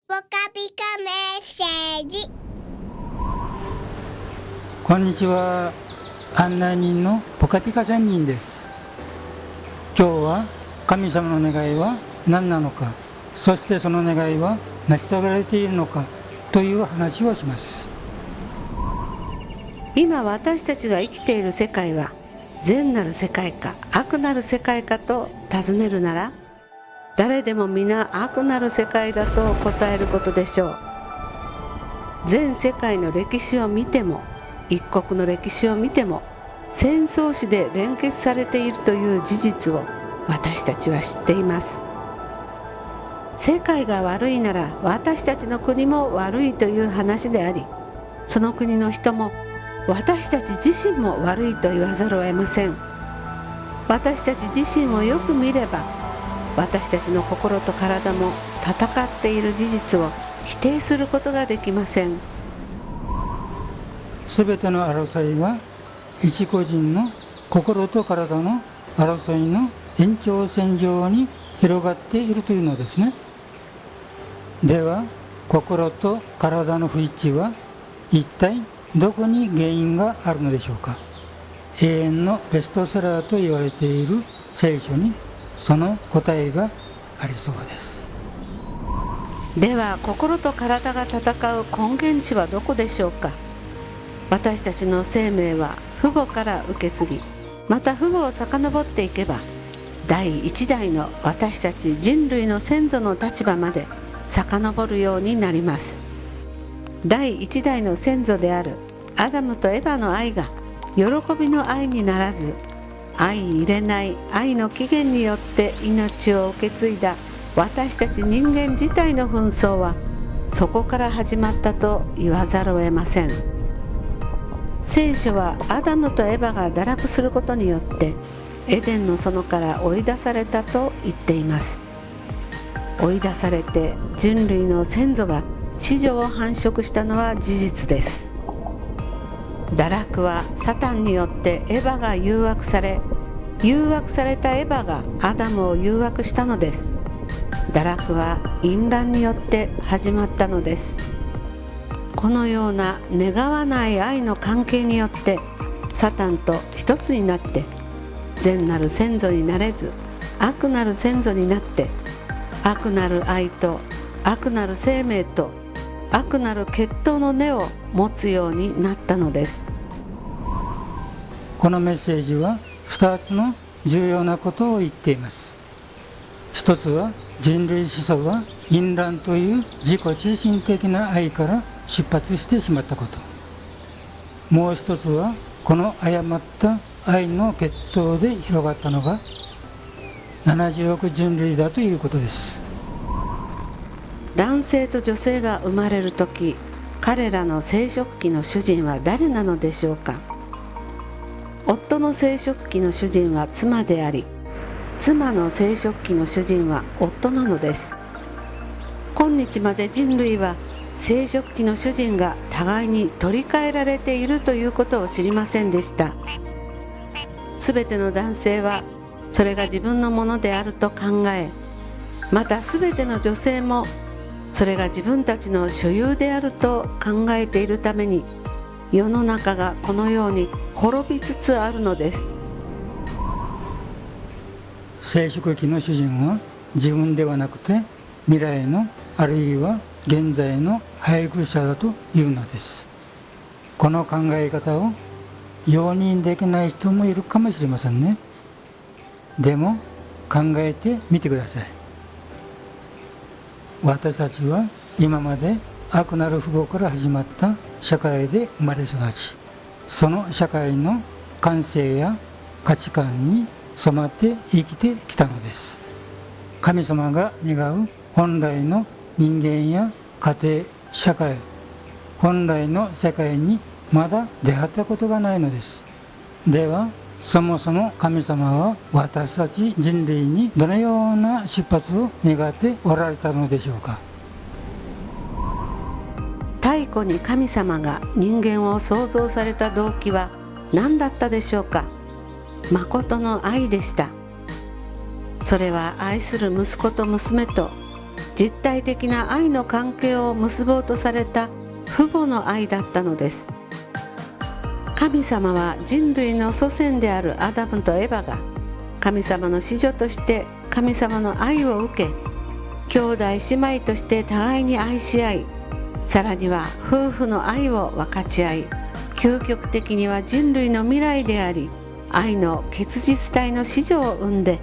ポカピカメッセージ。こんにちは。案内人のポカピカ仙人です。今日は神様の願いは何なのか、そしてその願いは成し遂げられているのかという話をします。今私たちが生きている世界は善なる世界か悪なる世界かと尋ねるなら、誰でも皆悪なる世界だと答えることでしょう。全世界の歴史を見ても、一国の歴史を見ても、戦争史で連結されているという事実を私たちは知っています。世界が悪いなら私たちの国も悪いという話であり、その国の人も私たち自身も悪いと言わざるを得ません。私たち自身をよく見れば、私たちの心と体も戦っている事実を否定することができません。すべての争いは一個人の心と体の争いの延長線上に広がっているというのですね。では、心と体の不一致は一体どこに原因があるのでしょうか。永遠のベストセラーと言われている聖書にその答えがありそうです。では、心と体が戦う根源地はどこでしょうか。私たちの生命は父母から受け継ぎ、また父母を遡っていけば、第一代の私たち人類の先祖の立場まで遡るようになります。第一代の先祖であるアダムとエバの愛が喜びの愛にならず、相入れない愛の起源によって命を受け継いだ私たち人間自体の紛争はそこから始まったと言わざるを得ません。聖書はアダムとエバが堕落することによってエデンの園から追い出されたと言っています。追い出されて人類の先祖が子女を繁殖したのは事実です。堕落はサタンによってエバが誘惑され、誘惑されたエバがアダムを誘惑したのです。堕落は淫乱によって始まったのです。このような願わない愛の関係によってサタンと一つになって、善なる先祖になれず悪なる先祖になって、悪なる愛と悪なる生命と悪なる血統の根を持つようになったのです。このメッセージは2つの重要なことを言っています。一つは人類思想は淫乱という自己中心的な愛から出発してしまったこと。もう一つはこの誤った愛の血統で広がったのが70億人類だということです。男性と女性が生まれるとき、彼らの生殖器の主人は誰なのでしょうか。夫の生殖器の主人は妻であり、妻の生殖器の主人は夫なのです。今日まで人類は生殖器の主人が互いに取り替えられているということを知りませんでした。すべての男性はそれが自分のものであると考え、またすべての女性もそれが自分たちの所有であると考えているために、世の中がこのように滅びつつあるのです。生殖器の主人は自分ではなくて未来のあるいは現在の配偶者だというのです。この考え方を容認できない人もいるかもしれませんね。でも考えてみてください。私たちは今まで悪なる父母から始まった社会で生まれ育ち、その社会の感性や価値観に染まって生きてきたのです。神様が願う本来の人間や家庭、社会、本来の世界にまだ出会ったことがないのです。では、そもそも神様は私たち人類にどのような出発を願っておられたのでしょうか。太古に神様が人間を創造された動機は何だったでしょうか。誠の愛でした。それは愛する息子と娘と実体的な愛の関係を結ぼうとされた父母の愛だったのです。神様は人類の祖先であるアダムとエバが神様の子女として神様の愛を受け、兄弟姉妹として互いに愛し合い、さらには夫婦の愛を分かち合い、究極的には人類の未来であり、愛の結実体の子女を生んで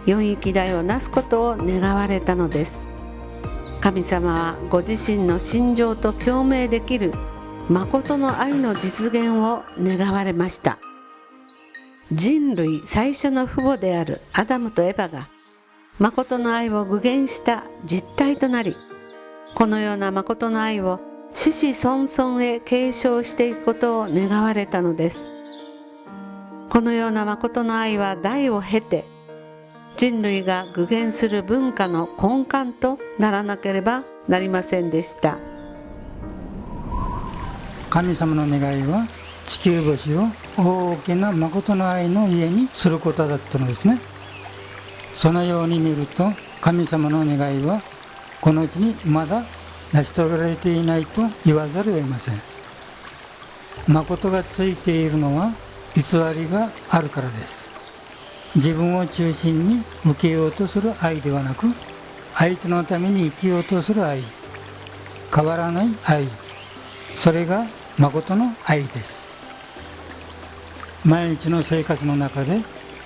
四域代をなすことを願われたのです。神様はご自身の心情と共鳴できる誠の愛の実現を願われました。人類最初の父母であるアダムとエバが誠の愛を具現した実体となり、このような誠の愛を子々孫々へ継承していくことを願われたのです。このような誠の愛は代を経て人類が具現する文化の根幹とならなければなりませんでした。神様の願いは地球星を大きな誠の愛の家にすることだったのですね。そのように見ると神様の願いはこの地にまだ成し遂げられていないと言わざるを得ません。誠がついているのは偽りがあるからです。自分を中心に受けようとする愛ではなく、相手のために生きようとする愛、変わらない愛、それが誠の愛です。毎日の生活の中で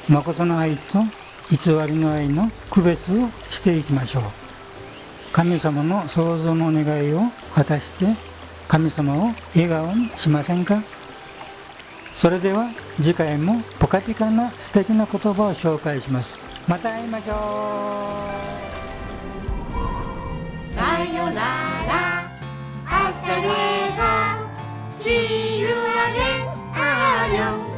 誠の愛と偽りの愛の区別をしていきましょう。神様の創造の願いを果たして神様を笑顔にしませんか？それでは次回もポカピカな素敵な言葉を紹介します。また会いましょう。さよなら、hasta luego, see you again, adiós.